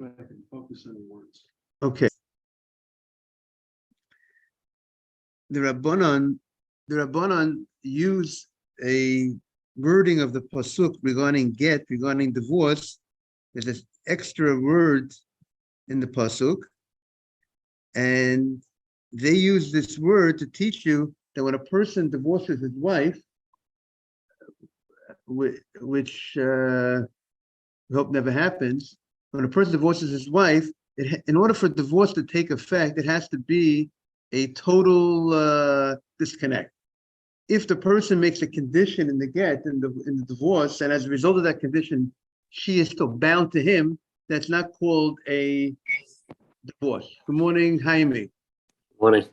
I can focus on the words. Okay. The Rabbanon use a wording of the pasuk regarding get, regarding divorce. There's this extra word in the pasuk, and they use this word to teach you that when a person divorces his wife, which we hope never happens, when a person divorces his wife, in order for divorce to take effect, it has to be a total disconnect. If the person makes a condition in the get, in the divorce, and as a result of that condition, she is still bound to him, that's not called a divorce. Good morning, Jaime. Morning.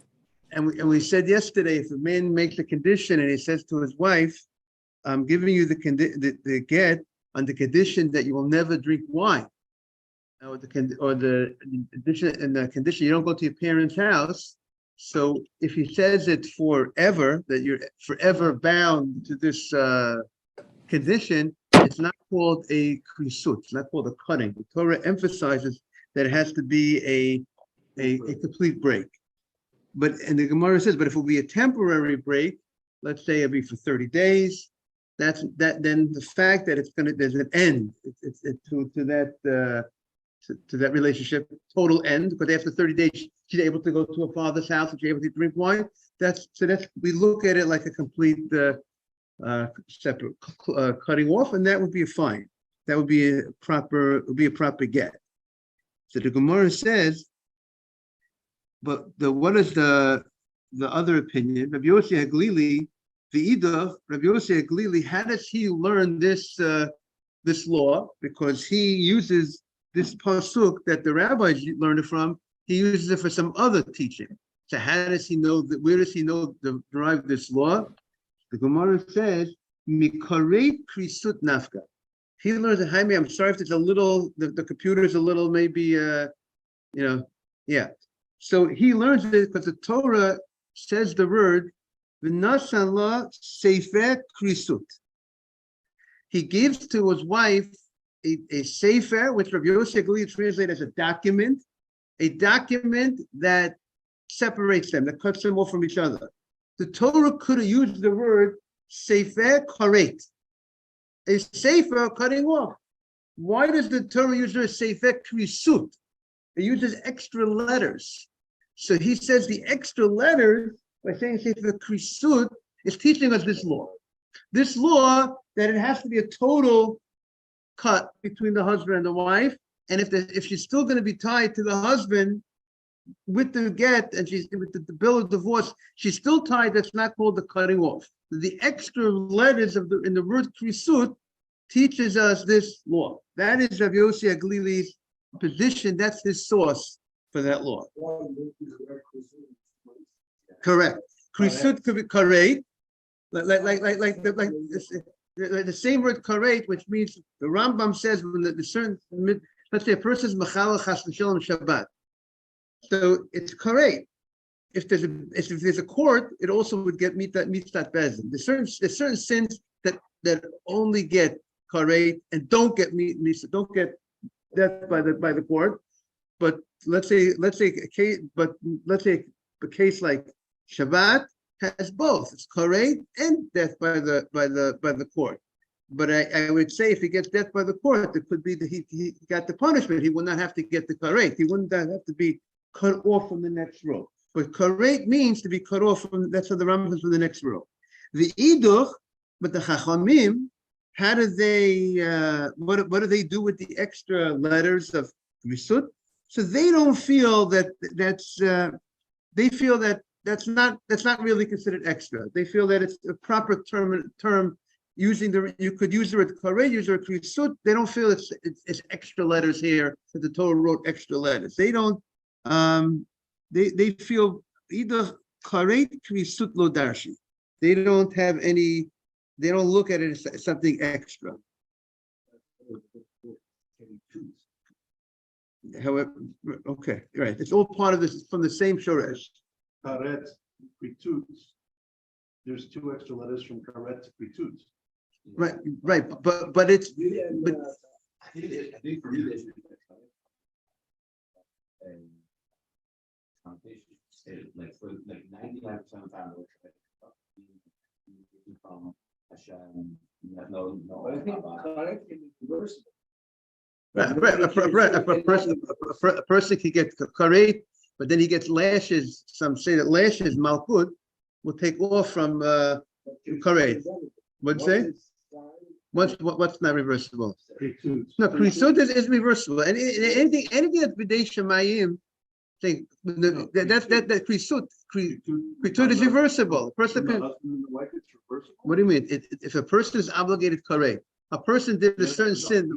And we said yesterday, if a man makes a condition and he says to his wife, I'm giving you the get on the condition that you will never drink wine, or the condition you don't go to your parents' house. So if he says it forever, that you're forever bound to this condition, it's not called a krisut. It's not called a cutting. The Torah emphasizes that it has to be a complete break. And the Gemara says, but if it will be a temporary break, let's say it'll be for 30 days, then the fact that there's an end to that relationship, total end, because after 30 days she's able to go to her father's house and she's able to drink wine. We look at it like a complete separate cutting off, and that would be fine. That would be a proper get. So the Gemara says, but what is the other opinion? Rabbi Yossi Haglili, the Ida, Rabbi Yossi Haglili, how does he learn this law? Because he uses this pasuk that the rabbis learned it from. He uses it for some other teaching. So how does he know that? Where does he derive this law? The Gemara says, "Mikareit krisut nafka." He learns that, Jaime, I'm sorry if it's a little, the computer is a little maybe, yeah. So he learns it because the Torah says the word, "V'nasan la sefer krisut." He gives to his wife a sefer, which Rabbi Yossi Haglili translates as a document that separates them, that cuts them off from each other. The Torah could have used the word sefer karet, a sefer cutting off. Why does the Torah use the word sefer krisut? It uses extra letters. So he says the extra letters, by saying sefer krisut, is teaching us this law. This law that it has to be a total cut between the husband and the wife, and if she's still going to be tied to the husband with the get and she's with the bill of divorce, she's still tied. That's not called the cutting off. The extra letters in the word krisut teaches us this law. That is Rabbi Yossi Haglili's position. That's his source for that law. Correct. Krisut could be karet, like the same word karet, which means the Rambam says when the certain, let's say a person's mechalel chas v'shalom Shabbat, so it's karet. If there's a court, it also would get mitzvah bezin. There's certain sins that only get karet and don't get death by the court. But let's say a case like Shabbat has both. It's karet and death by the court. But I would say if he gets death by the court, it could be that he got the punishment. He will not have to get the karet. He wouldn't have to be cut off from the next row. But karet means to be cut off from. That's how the Rambam is from the next row. The iduch, but the chachamim, how do they? What do they do with the extra letters of risut? So they don't feel that's. They feel that that's not really considered extra. They feel that it's a proper term. You could use the word karet, use the word krisut. They don't feel it's extra letters here that the Torah wrote extra letters. They don't. They feel either karet krisut lo darshi. They don't have any. They don't look at it as something extra. However, okay, right. It's all part of this from the same shoresh. Karet, kritut. There's two extra letters from karet to kritut. Right, but it's like for like 99% of the time, from Hashem, no. I think correct is reversible. A person can get karet, but then he gets lashes. Some say that lashes, malchut, will take off from karet. What'd you say? What's not reversible? No, krisut is reversible. And anything that's b'dei shemayim, think that krisut is reversible. A person can. What do you mean? If a person is obligated karet, a person did a certain sin.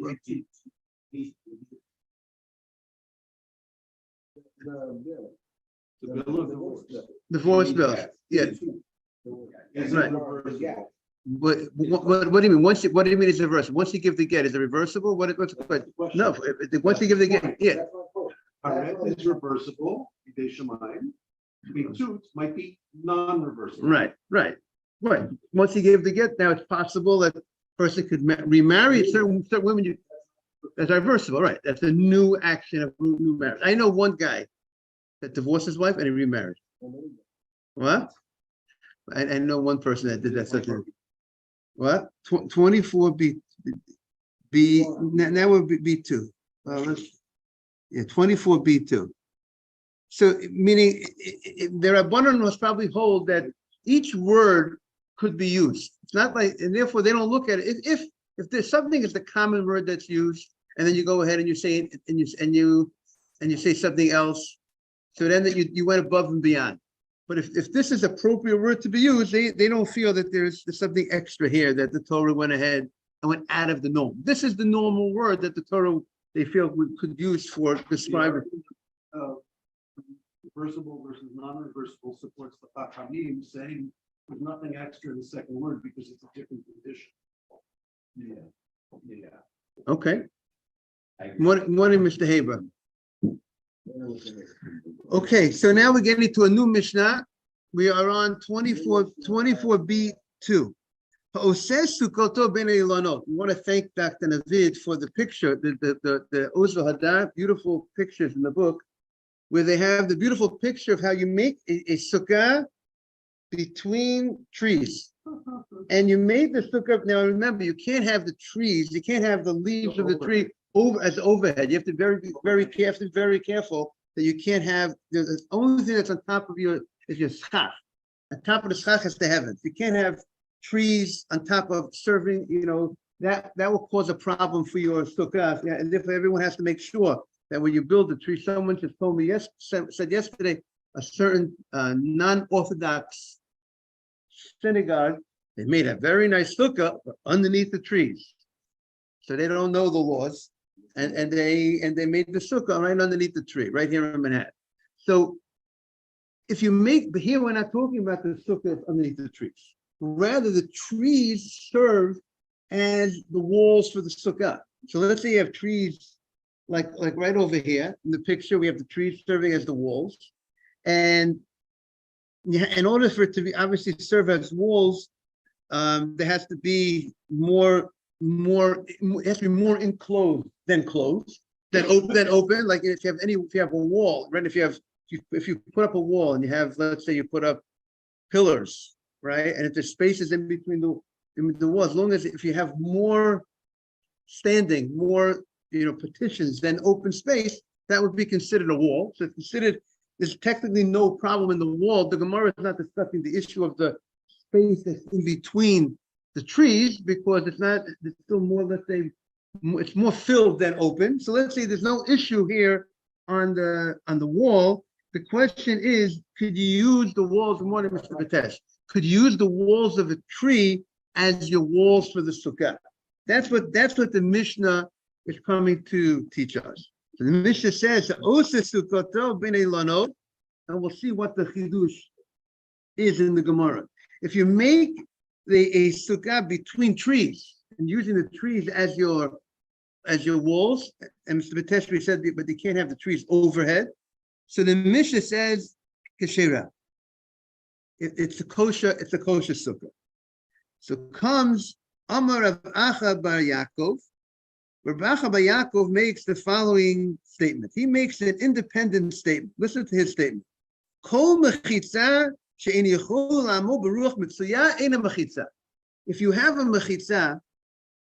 The bill of divorce. Divorce bill, yeah. Is Right. it reversible? What do you mean? What do you mean it's reversible? Once you give the get, is it reversible? What's the question? No, once you give the get, yeah. Karet is reversible, b'dei shemayim. Bitut might be non-reversible. Right. Once you give the get, now it's possible that a person could remarry certain women. That's reversible, right? That's a new action of new marriage. I know one guy that divorced his wife and he remarried. What? I know one person that did that such a. What? 24B, now we're B2. Yeah, 24B2. So meaning there are abundant probably hold that each word could be used. It's not like, and therefore they don't look at it. If there's something is the common word that's used, and then you go ahead and you say it, and you say something else, so then that you went above and beyond. But if this is appropriate word to be used, they don't feel that there's something extra here that the Torah went ahead and went out of the norm. This is the normal word that the Torah they feel we could use for describing. Reversible versus non-reversible supports the Chachamim saying there's nothing extra in the second word because it's a different condition. Yeah. Okay. Morning, Mr. Haber. Okay, so now we're getting to a new Mishnah. We are on 24B2. We want to thank Dr. Navid for the picture, the Ozo Hadar, beautiful pictures in the book, where they have the beautiful picture of how you make a sukkah between trees. And you made the sukkah. Now remember, you can't have the trees, you can't have the leaves of the tree over as overhead. You have to be very careful that you can't have the only thing that's on top of you is your schach. On top of the schach is the heavens. You can't have trees on top of serving, that will cause a problem for your sukkah. Yeah, and therefore everyone has to make sure that when you build the tree, someone just told me said yesterday, a certain non-Orthodox synagogue, they made a very nice sukkah underneath the trees. So they don't know the laws. And they made the sukkah right underneath the tree, right here in Manhattan. So if you but here we're not talking about the sukkah underneath the trees. Rather, the trees serve as the walls for the sukkah. So let's say you have trees like right over here in the picture, we have the trees serving as the walls. And in order for it to be obviously serve as walls, there has to be more it has to be more enclosed than closed, than open. Like if you have a wall, right? If you put up a wall and you have, let's say you put up pillars, right? And if there's spaces in between the walls, as long as if you have more standing, more partitions than open space, that would be considered a wall. So it's considered, there's technically no problem in the wall. The Gemara is not discussing the issue of the space that's in between the trees, because it's still more, let's say, it's more filled than open. So let's say there's no issue here on the wall. The question is, could you use the walls, Mr. Batesh, could you use the walls of a tree as your walls for the sukkah? That's what the Mishnah is coming to teach us. So the Mishnah says, and we'll see what the chidush is in the Gemara. If you make a sukkah between trees and using the trees as your walls, and Mr. Bateshri said, but they can't have the trees overhead. So the Mishnah says, Keshera. It's a kosher sukkah. So comes Amar Rav Acha bar Yaakov. Rav Acha bar Yaakov makes the following statement. He makes an independent statement. Listen to his statement. Kol mechitza she'en yechol la'amod beruach mitzuya eina mechitza. If you have a mechitza,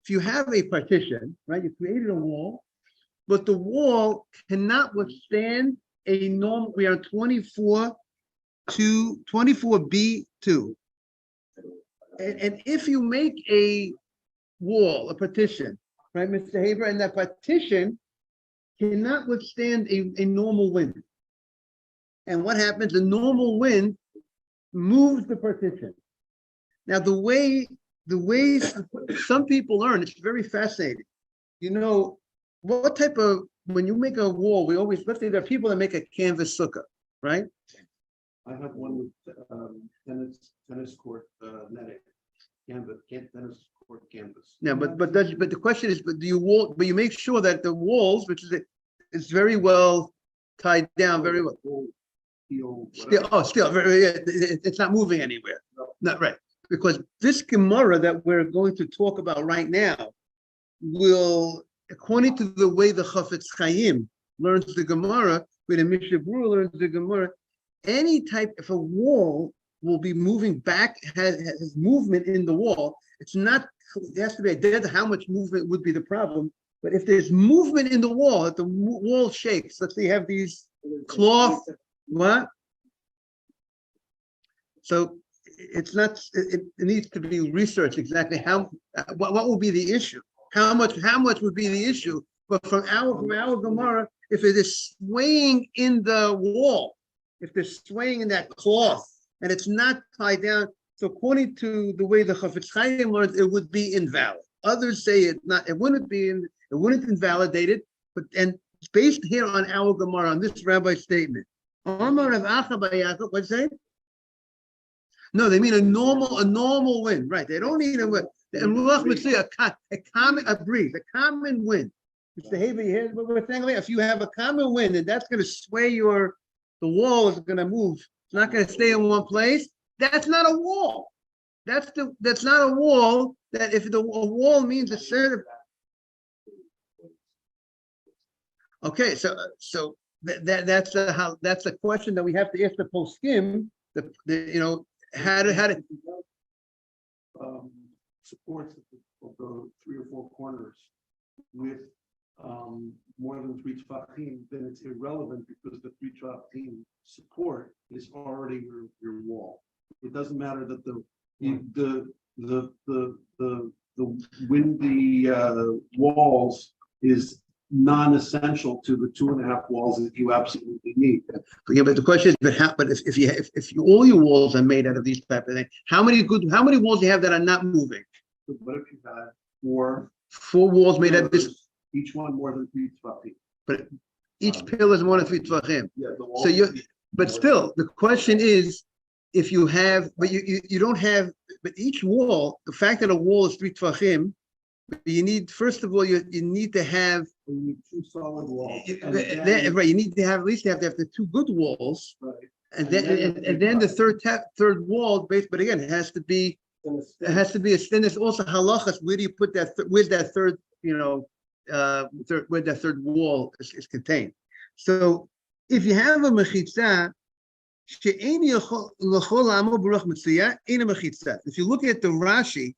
if you have a partition, right, you created a wall, but the wall cannot withstand a normal, we are 24B2. And if you make a wall, a partition, right, Mr. Haber, and that partition cannot withstand a normal wind. And what happens? The normal wind moves the partition. Now, the way some people learn, it's very fascinating. You know, what type of, when you make a wall, we always, let's say there are people that make a canvas sukkah, right? I have one with tennis court netting, tennis court canvas. Yeah, but the question is, but do you make sure that the walls, which is very well tied down, very well. Still, it's not moving anywhere. Not right. Because this Gemara that we're going to talk about right now will, according to the way the Chafetz Chaim learns the Gemara, where the Mishnah Berurah learns the Gemara, any type, if a wall will be moving back, has movement in the wall, it's not, it has to be identified how much movement would be the problem. But if there's movement in the wall, if the wall shakes, let's say you have these cloth, what? So it's not, it needs to be researched exactly how, what will be the issue? How much would be the issue? But from our Gemara, if it is swaying in the wall, if they're swaying in that cloth and it's not tied down, so according to the way the Chafetz Chaim learns, it would be invalid. Others say it wouldn't invalidate it, but and it's based here on our Gemara, on this rabbi's statement. What's that? No, they mean a normal wind, right? They don't need a wind. And Ruach would say a breeze, a common wind. Mr. Haber, here's what we're saying. If you have a common wind and that's going to sway the wall is going to move. It's not going to stay in one place. That's not a wall. That's not a wall. That if a wall means a certain. Okay, so that's the question that we have to ask the poskim. How to supports of the 3 or 4 corners with more than 3 tefachim, then it's irrelevant because the 3 tefachim support is already your wall. It doesn't matter that the windy walls is non-essential to the 2.5 walls that you absolutely need. Yeah, but the question is, but if all your walls are made out of these type of things, how many walls do you have that are not moving? What if you had 4 walls made out of this? Each one more than 3 tefachim. But each pillar is more than 3 tefachim. Yeah, so but still, the question is, if you have, but you don't have, but each wall, the fact that a wall is 3 tefachim, you need, first of all, you need to have 2 solid walls. Right, you need to have, at least you have to have the 2 good walls. Right. And then the third wall, but again, it has to be a thinness. Also halachas, where do you put that? Where's that third? Where that third wall is contained. So if you have a mechitza, if you look at the Rashi,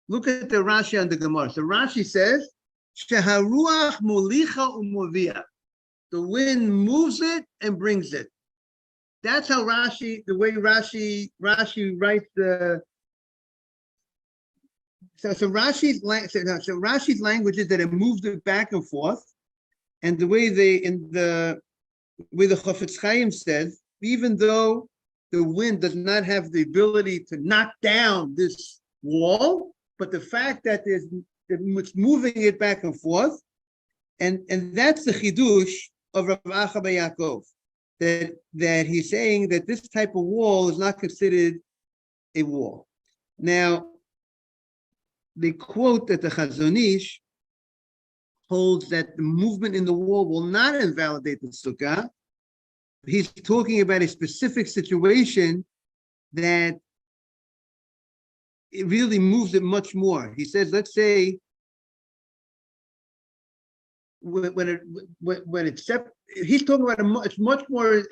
look at the Rashi on the Gemara. So Rashi says, "Sheharuach molicha umovia." The wind moves it and brings it. That's how Rashi, the way Rashi writes the. So Rashi's language is that it moves it back and forth, and the way the Chafetz Chaim says, even though the wind does not have the ability to knock down this wall, but the fact that it's moving it back and forth, and that's the chidush of Rav Acha bar Yaakov, that he's saying that this type of wall is not considered a wall. Now, they quote that the Chazon Ish holds that the movement in the wall will not invalidate the sukkah. He's talking about a specific situation that it really moves it much more. He says, let's say when it's he's talking about it's much more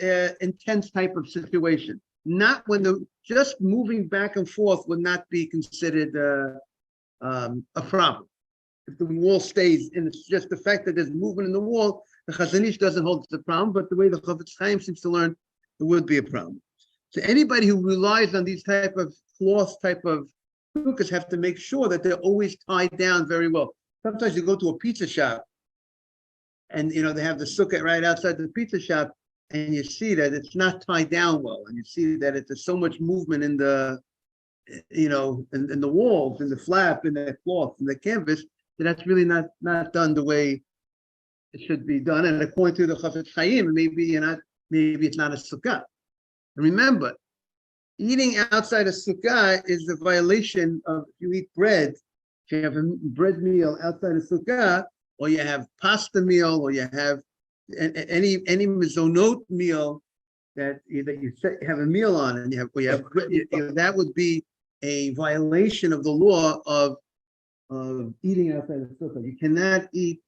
intense type of situation. Not when just moving back and forth would not be considered a problem. If the wall stays, and it's just the fact that there's movement in the wall, the Chazon Ish doesn't hold it's a problem, but the way the Chofetz Chaim seems to learn, it would be a problem. So anybody who relies on these type of cloth type of sukkahs have to make sure that they're always tied down very well. Sometimes you go to a pizza shop and they have the sukkah right outside the pizza shop, and you see that it's not tied down well, and you see that there's so much movement in the in the walls, in the flap, in the cloth, in the canvas, that's really not done the way it should be done. And according to the Chofetz Chaim, maybe it's not a sukkah. And remember, eating outside a sukkah is a violation of if you eat bread. If you have a bread meal outside a sukkah, or you have pasta meal, or you have any mizonot meal that you have a meal on, and that would be a violation of the law of eating outside of sukkah. You cannot eat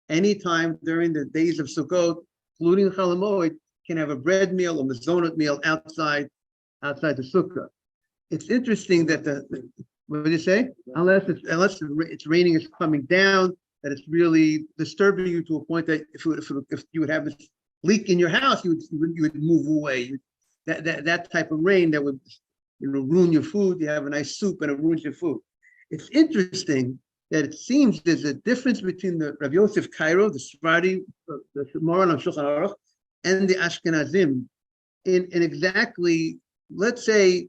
anytime during the days of Sukkot, including Chol Hamoed, can have a bread meal or mizonot meal outside the sukkah. It's interesting that what did you say? Unless it's raining, it's coming down, that it's really disturbing you to a point that if you would have this leak in your house, you would move away. That type of rain that would ruin your food. You have a nice soup and it ruins your food. It's interesting that it seems there's a difference between the Rabbi Yosef Cairo, the Sephardi, the Moran on Shulchan Aruch, and the Ashkenazim in exactly, let's say,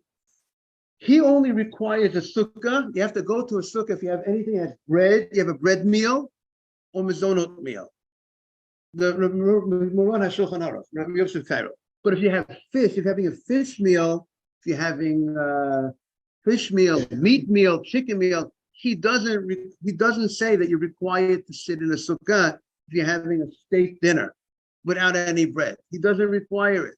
he only requires a sukkah. You have to go to a sukkah if you have anything that's bread, you have a bread meal or mizonot meal. The Moran HaShulchan Aruch, Rabbi Yosef Cairo. But if you have fish, if you're having a fish meal, if you're having fish meal, meat meal, chicken meal, he doesn't say that you're required to sit in a sukkah if you're having a steak dinner without any bread. He doesn't require it.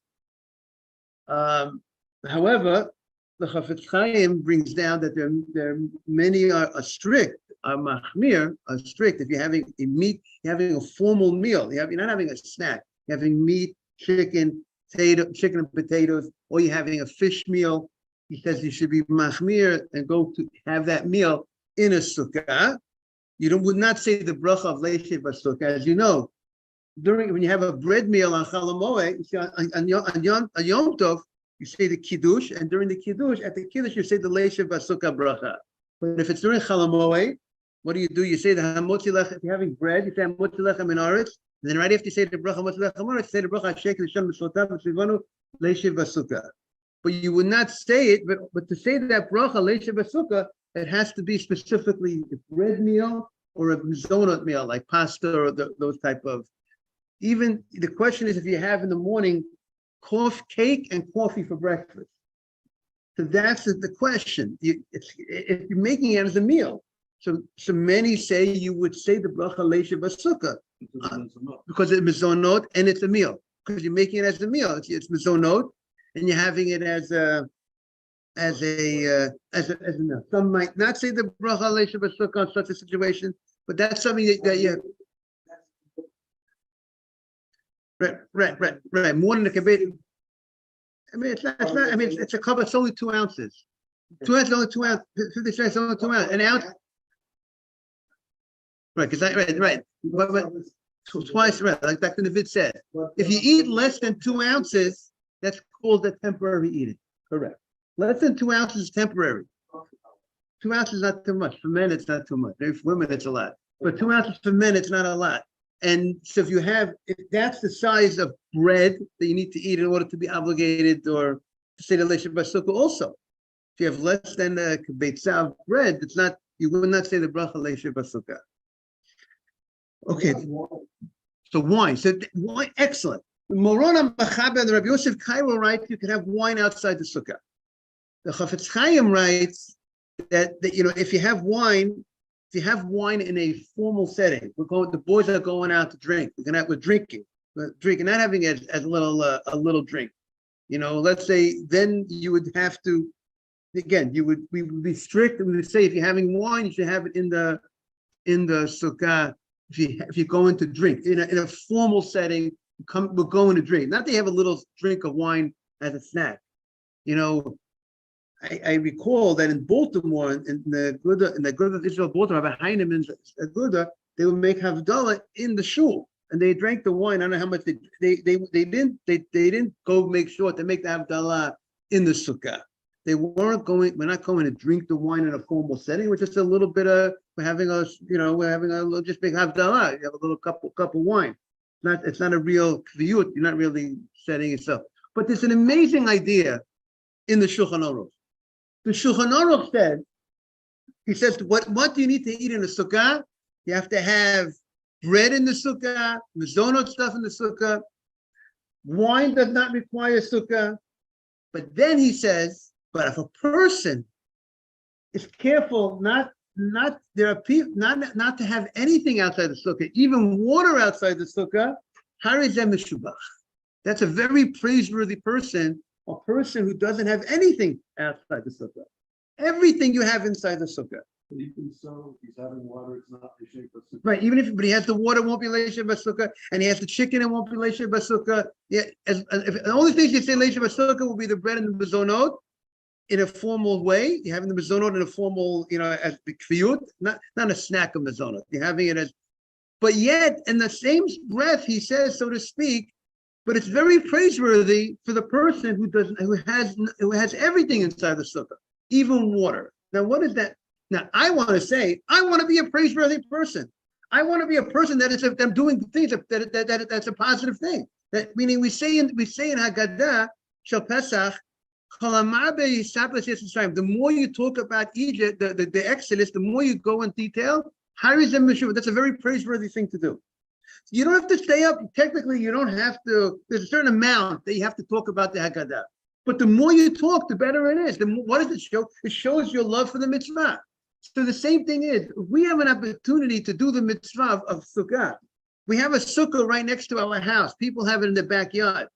However, the Chofetz Chaim brings down that there many are strict, are machmir, are strict. If you're having a meat, you're having a formal meal. You're not having a snack. You're having meat, chicken and potatoes, or you're having a fish meal. He says you should be machmir and go to have that meal in a sukkah. You would not say the bracha of leishev b'sukkah, as you know. When you have a bread meal on Chol Hamoed, on Yom Tov, you say the kiddush, and during the kiddush, at the kiddush, you say the leishev b'sukkah bracha. But if it's during Chol Hamoed, what do? You say the hamotzi lechem. If you're having bread, you say hamotzi lechem min aretz. And then right after you say the bracha hamotzi lechem min aretz, you say the bracha Hashem Hashem b'shotav b'sivanu leishev b'sukkah. But you would not say it, but to say that bracha leishev b'sukkah, it has to be specifically a bread meal or a mizonot meal, like pasta or those type of. Even the question is if you have in the morning cake and coffee for breakfast. So that's the question. If you're making it as a meal. So many say you would say the bracha leishev b'sukkah because it's mizonot and it's a meal. Because you're making it as a meal. It's mizonot and you're having it as a meal. Some might not say the bracha leishev b'sukkah in such a situation, but that's something that you have. Right. More than a kibbutz. I mean, it's not. I mean, it's a cup. It's only 2 ounces. 2 ounces, only 2 ounces. 50 cents, only 2 ounces. An ounce. Right, because right. But twice, right? Like Dr. Navid said, if you eat less than 2 ounces, that's called a temporary eating. Correct. Less than 2 ounces is temporary. 2 ounces is not too much. For men, it's not too much. Maybe for women, it's a lot. But 2 ounces for men, it's not a lot. And so if that's the size of bread that you need to eat in order to be obligated or to say the leishev b'sukkah also. If you have less than a kibetza of bread, you will not say the bracha leishev b'sukkah. Okay. So wine. Excellent. Moron Machaber and the Rabbi Yosef Cairo writes you can have wine outside the sukkah. The Chofetz Chaim writes that if you have wine in a formal setting, the boys are going out to drink. We're drinking, not having it as a little drink. Let's say then you would have to, again, we would be strict. We would say if you're having wine, you should have it in the sukkah. If you're going to drink in a formal setting, we're going to drink. Not they have a little drink of wine as a snack. You know, I recall that in Baltimore, in the Gouda of Israel, Baltimore, Rabbi Heinemann's Gouda, they would make Havdalah in the shul, and they drank the wine. I don't know how much they didn't go make sure to make the Havdalah in the sukkah. We're not going to drink the wine in a formal setting. We're just a little bit of, we're having a little, just big Havdalah. You have a little cup of wine. It's not a real kviyut. You're not really setting yourself. But there's an amazing idea in the Shulchan Aruch. The Shulchan Aruch said, he says, what do you need to eat in the sukkah? You have to have bread in the sukkah, mezonot stuff in the sukkah. Wine does not require sukkah. But then he says, but if a person is careful not to have anything outside the sukkah, even water outside the sukkah, harizeh meshubach. That's a very praiseworthy person, a person who doesn't have anything outside the sukkah. Everything you have inside the sukkah. Even so, if he's having water, it's not the shape of sukkah. Right, even if he has the water, it won't be leisha b'sukkah, and he has the chicken, it won't be leisha b'sukkah. Yeah, if the only things you say leisha b'sukkah will be the bread and the mezonot in a formal way. You're having the mezonot in a formal, as the kviyut, not a snack of mezonot. You're having it as, but yet in the same breath he says, so to speak, but it's very praiseworthy for the person who has everything inside the sukkah, even water. Now, what is that? Now, I want to say, I want to be a praiseworthy person. I want to be a person that is I'm doing things that's a positive thing. That meaning we say in Haggadah Shel Pesach, the more you talk about Egypt, the Exodus, the more you go in detail. That's a very praiseworthy thing to do. You don't have to stay up. Technically, you don't have to. There's a certain amount that you have to talk about the Haggadah. But the more you talk, the better it is. What does it show? It shows your love for the mitzvah. So the same thing is, if we have an opportunity to do the mitzvah of Sukkah. We have a sukkah right next to our house. People have it in their backyard.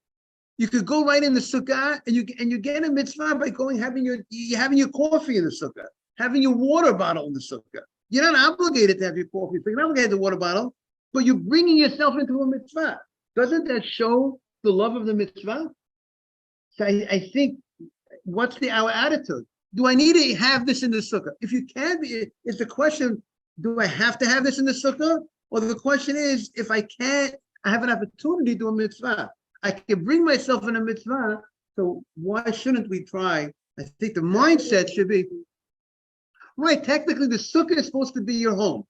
You could go right in the sukkah and you get a mitzvah by having your coffee in the sukkah, having your water bottle in the sukkah. You're not obligated to have your coffee, so you're not obligated to have the water bottle, but you're bringing yourself into a mitzvah. Doesn't that show the love of the mitzvah? So I think, what's our attitude? Do I need to have this in the sukkah? If you can be, is the question, do I have to have this in the sukkah? Or the question is, if I can't, I have an opportunity to do a mitzvah. I can bring myself in a mitzvah, so why shouldn't we try? I think the mindset should be, right, technically the sukkah is supposed to be your home.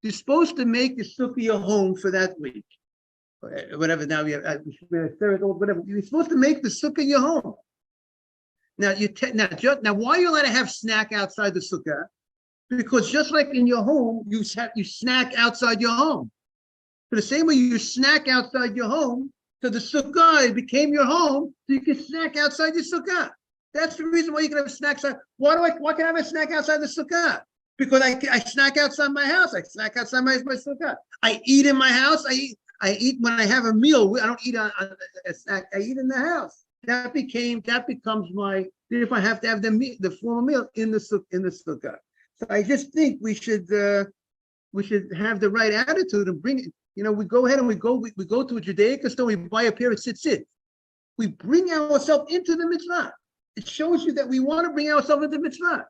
You're supposed to make the sukkah your home for that week. Whatever, now we have, whatever. You're supposed to make the sukkah your home. Now, why are you allowed to have snack outside the sukkah? Because just like in your home, you snack outside your home. So the same way you snack outside your home, so the sukkah became your home, so you can snack outside your sukkah. That's the reason why you can have snacks. Why can I have a snack outside the sukkah? Because I snack outside my house. I snack outside my sukkah. I eat in my house. I eat when I have a meal. I don't eat a snack. I eat in the house. That becomes my. If I have to have the formal meal in the sukkah. So I just think we should have the right attitude and bring it. We go ahead and we go to a Judaica store. We buy a pair of tzitzit. We bring ourselves into the mitzvah. It shows you that we want to bring ourselves into the mitzvah.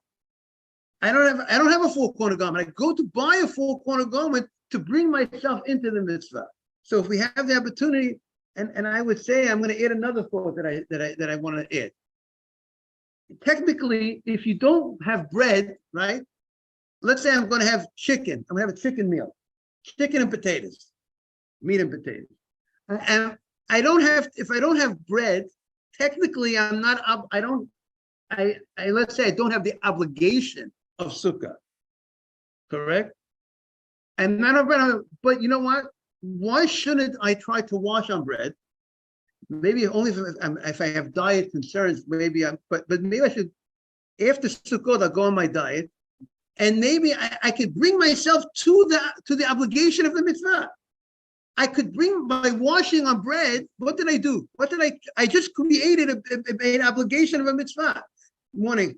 I don't have a four-corner garment. I go to buy a four-corner garment to bring myself into the mitzvah. So if we have the opportunity, and I would say I'm going to add another thought that I want to add. Technically, if you don't have bread, right? Let's say I'm going to have chicken. I'm going to have a chicken meal, chicken and potatoes, meat and potatoes. And if I don't have bread, technically let's say I don't have the obligation of sukkah, correct? And not a bread, but you know what? Why shouldn't I try to wash on bread? Maybe only if I have diet concerns, but maybe I should, after Sukkot, I'll go on my diet, and maybe I could bring myself to the obligation of the mitzvah. I could bring, by washing on bread, what did I do? I just created an obligation of a mitzvah. Morning.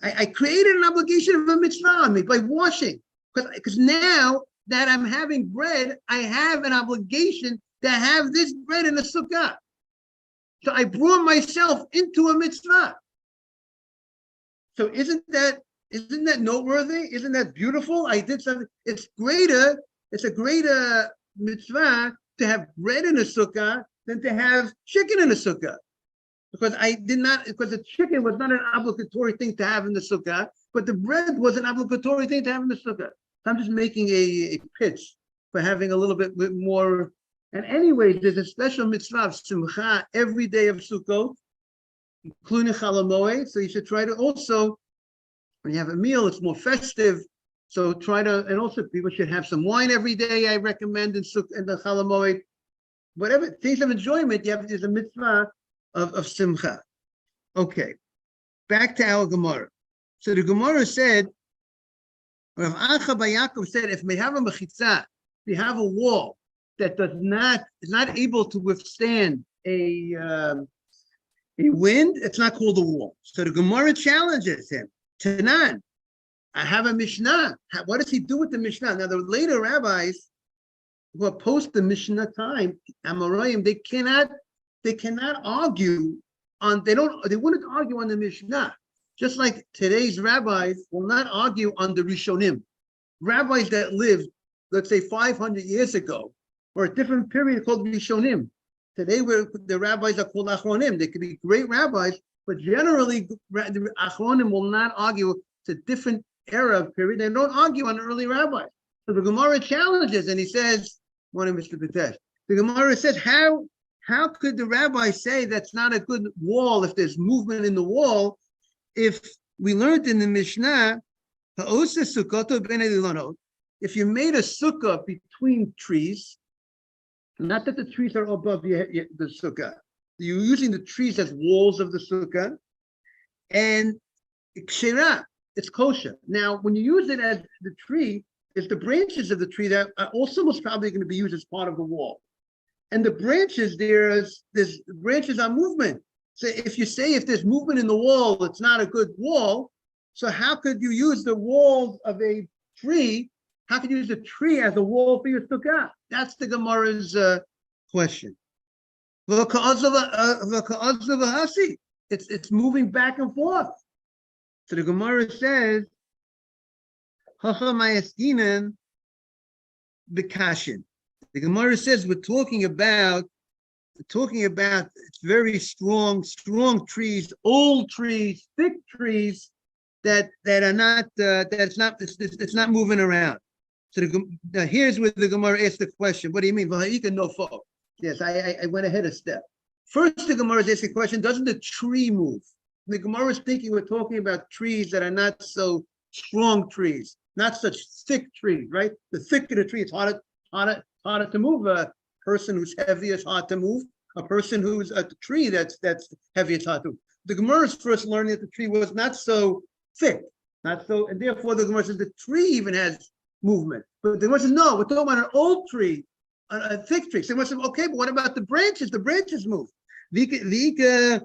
I created an obligation of a mitzvah on me by washing. Because now that I'm having bread, I have an obligation to have this bread in a sukkah. So I brought myself into a mitzvah. So isn't that noteworthy? Isn't that beautiful? I did something. It's a greater mitzvah to have bread in a sukkah than to have chicken in a sukkah. Because the chicken was not an obligatory thing to have in the sukkah, but the bread was an obligatory thing to have in the sukkah. I'm just making a pitch for having a little bit more. And anyways, there's a special mitzvah of Succah every day of Sukkot, including Chol Hamoed. So you should try to also, when you have a meal, it's more festive. So and also people should have some wine every day. I recommend in the Chol Hamoed. Whatever things of enjoyment, there's a mitzvah of Simcha. Okay, back to our Gemara. So the Gemara said, Rav Acha bar Yaakov said, if we have a mechitza, we have a wall that is not able to withstand a wind, it's not called a wall. So the Gemara challenges him. Tanan, I have a Mishnah. What does he do with the Mishnah? Now the later rabbis who are post the Mishnah time, Amoraim, they cannot argue they wouldn't argue on the Mishnah. Just like today's rabbis will not argue on the Rishonim. Rabbis that lived, let's say 500 years ago, or a different period called Rishonim. Today the rabbis are called Achronim. They could be great rabbis, but generally the Achronim will not argue. It's a different era period. They don't argue on the early rabbis. So the Gemara challenges, and he says, morning, Mr. Patesh. The Gemara says, how could the rabbi say that's not a good wall if there's movement in the wall? If we learned in the Mishnah, if you made a sukkah between trees, not that the trees are above the sukkah, you're using the trees as walls of the sukkah, and kshera, it's kosher. Now, when you use it as the tree, it's the branches of the tree that are also most probably going to be used as part of the wall. And the branches, there's branches are movement. So if you say if there's movement in the wall, it's not a good wall. So how could you use the walls of a tree? How could you use a tree as a wall for your sukkah? That's the Gemara's question. It's moving back and forth. So the Gemara says, the Gemara says we're talking about it's very strong trees, old trees, thick trees that are not it's not moving around. So now here's where the Gemara asks the question. What do you mean? Yes, I went ahead a step. First, the Gemara asks the question: doesn't the tree move? The Gemara is thinking we're talking about trees that are not so strong trees, not such thick trees, right? The thicker the tree, it's harder to move. A person who's heavy is hard to move. A person who's a tree that's heavy, it's hard to move. The Gemara is first learning that the tree was not so thick, and therefore the Gemara says the tree even has movement. But the Gemara says, no, we're talking about an old tree, a thick tree. So the Gemara says, okay, but what about the branches? The branches move. Vika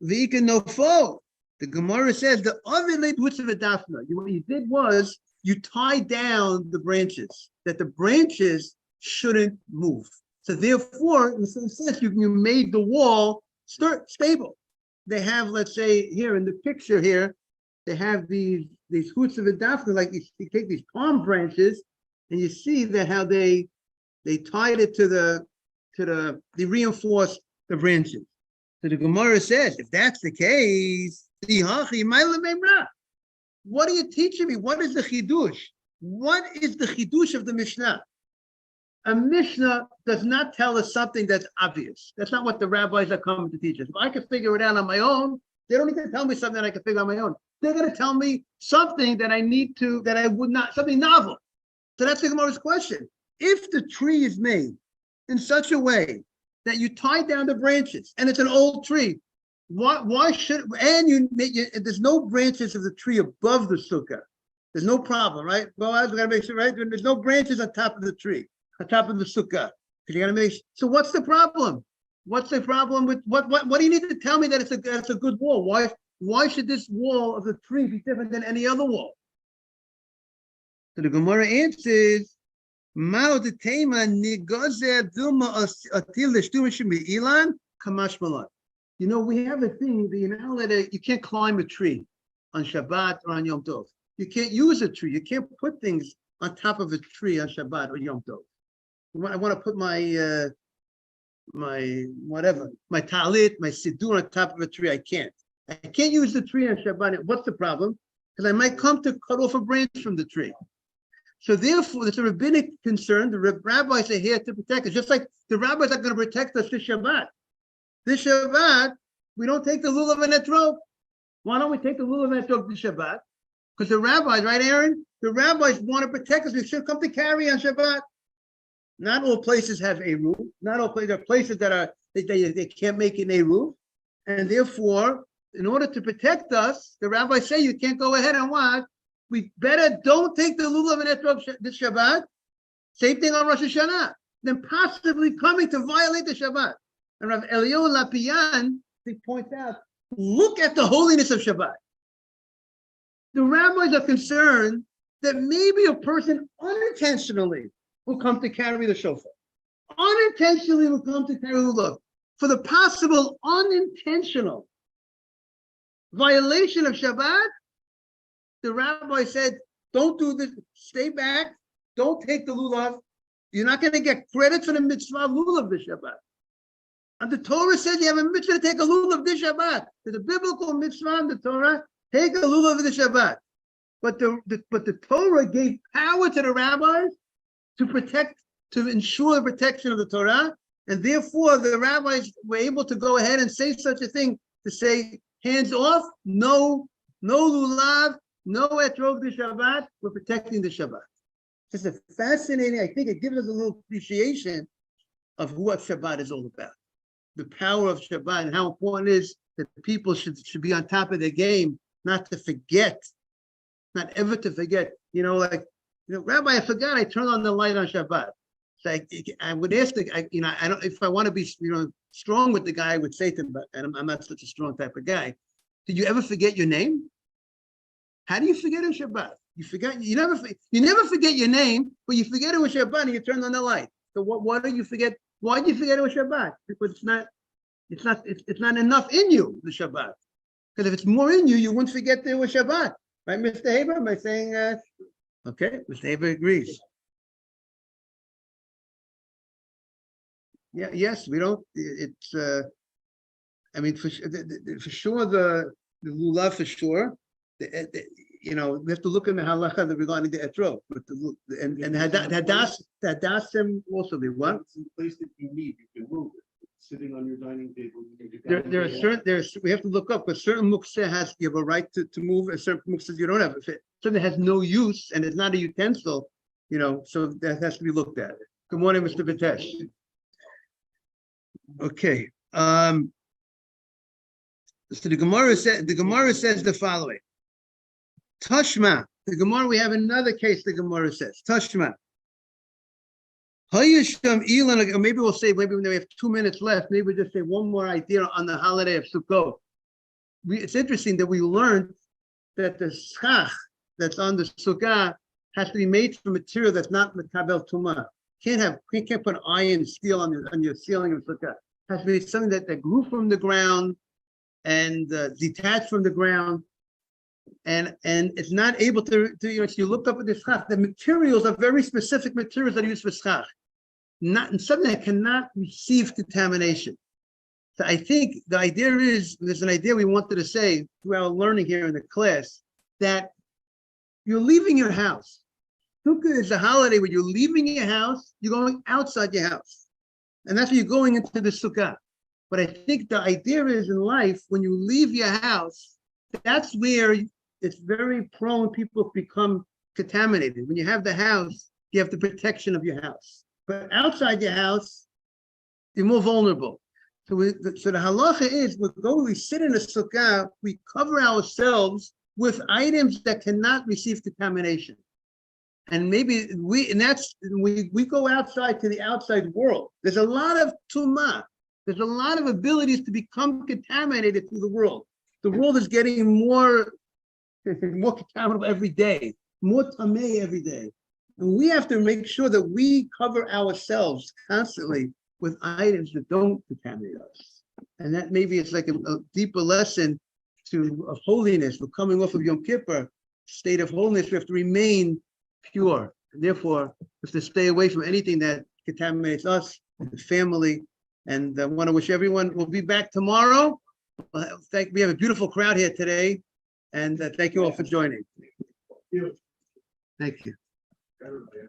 nofo. The Gemara says the what you did was you tied down the branches, that the branches shouldn't move. So therefore, in some sense, you made the wall stable. They have, let's say, here in the picture here, they have these hoots of a daphne, like you take these palm branches, and you see that how they tied it they reinforced the branches. So the Gemara says, if that's the case, what are you teaching me? What is the chidush? What is the chidush of the Mishnah? A Mishnah does not tell us something that's obvious. That's not what the rabbis are coming to teach us. If I can figure it out on my own, they don't need to tell me something that I can figure out on my own. They're going to tell me something that I would not, something novel. So that's the Gemara's question. If the tree is made in such a way that you tie down the branches, and it's an old tree, why should, and there's no branches of the tree above the sukkah. There's no problem, right? Well, I gotta make sure, right? There's no branches on top of the tree, on top of the sukkah. You gotta make sure. So what's the problem? What's the problem with what do you need to tell me that it's a good wall? Why should this wall of the tree be different than any other wall? So the Gemara answers, Mao de tema nigozer duma atil leshtumishim ilan kamash malon. You know, we have a thing that you can't climb a tree on Shabbat or on Yom Tov. You can't use a tree. You can't put things on top of a tree on Shabbat or Yom Tov. I want to put my my talit, my siddur on top of a tree. I can't use the tree on Shabbat. What's the problem? Because I might come to cut off a branch from the tree. So therefore, there's a rabbinic concern. The rabbis are here to protect us, just like the rabbis are going to protect us this Shabbat. This Shabbat, we don't take the lulav and etrog. Why don't we take the lulav and etrog this Shabbat? Because the rabbis, right, Aaron? The rabbis want to protect us. We should come to carry on Shabbat. Not all places have a roof. Not all places. There are places that are they can't make an eruv, and therefore, in order to protect us, the rabbis say you can't go ahead and what? We better don't take the lulav and etrog this Shabbat. Same thing on Rosh Hashanah. Then possibly coming to violate the Shabbat. And Rav Eliyahu Lapian, he points out, look at the holiness of Shabbat. The rabbis are concerned that maybe a person unintentionally will come to carry the shofar. Unintentionally will come to carry the lulav. For the possible unintentional violation of Shabbat, the rabbi said, don't do this, stay back, don't take the lulav. You're not going to get credit for the mitzvah of lulav this Shabbat. And the Torah says you have a mitzvah to take a lulav this Shabbat. There's a biblical mitzvah in the Torah, take a lulav this Shabbat. But the Torah gave power to the rabbis to ensure the protection of the Torah, and therefore the rabbis were able to go ahead and say such a thing, to say, hands off, no lulav, no etrog the Shabbat, we're protecting the Shabbat. It's a fascinating, I think it gives us a little appreciation of what Shabbat is all about. The power of Shabbat and how important it is that people should be on top of their game, not to forget, not ever to forget. Rabbi, I forgot I turned on the light on Shabbat. So I would ask I don't, if I want to be, strong with the guy, I would say to him, but I'm not such a strong type of guy. Did you ever forget your name? How do you forget on Shabbat? You never forget your name, but you forget it was Shabbat and you turn on the light. So why do you forget? Why do you forget it was Shabbat? Because it's not enough in you, the Shabbat. Because if it's more in you, you wouldn't forget there was Shabbat. Right, Mr. Haber? Am I saying okay, Mr. Haber agrees. Yeah, yes, we don't, it's I mean, for sure, the lulav for sure. We have to look in the halacha regarding the etrog, but and hadasim also be what? It's a place that you need, you can move it. Sitting on your dining table. There are certain, we have to look up, because certain mukseh you have a right to move, and certain mukseh you don't have. If something has no use and it's not a utensil, so that has to be looked at. Good morning, Mr. Vitesh. Okay. So the Gemara says the following. Tashma. The Gemara, we have another case the Gemara says. Tashma. Or maybe we'll say, maybe when we have 2 minutes left, maybe we'll just say one more idea on the holiday of Sukkot. It's interesting that we learned that the schach that's on the Sukkah has to be made from material that's not Mekabel Tumah. You can't put iron, steel on your ceiling of Sukkah. It has to be something that grew from the ground and detached from the ground. And it's not able to if you look up at the schach, the materials are very specific materials that are used for schach. Not something that cannot receive contamination. So I think the idea is, there's an idea we wanted to say through our learning here in the class, that you're leaving your house. Sukkah is a holiday where you're leaving your house, you're going outside your house. And that's when you're going into the Sukkah. But I think the idea is in life, when you leave your house, that's where it's very prone people become contaminated. When you have the house, you have the protection of your house. But outside your house, you're more vulnerable. So the halacha is, we sit in a sukkah, we cover ourselves with items that cannot receive contamination. And maybe we go outside to the outside world. There's a lot of tumah. There's a lot of abilities to become contaminated through the world. The world is getting more contaminable every day, more tameh every day. And we have to make sure that we cover ourselves constantly with items that don't contaminate us. And that maybe it's like a deeper lesson of holiness. We're coming off of Yom Kippur, state of holiness. We have to remain pure. And therefore, we have to stay away from anything that contaminates us, the family. And I want to wish everyone, we'll be back tomorrow. We have a beautiful crowd here today. And thank you all for joining. Thank you. Everybody.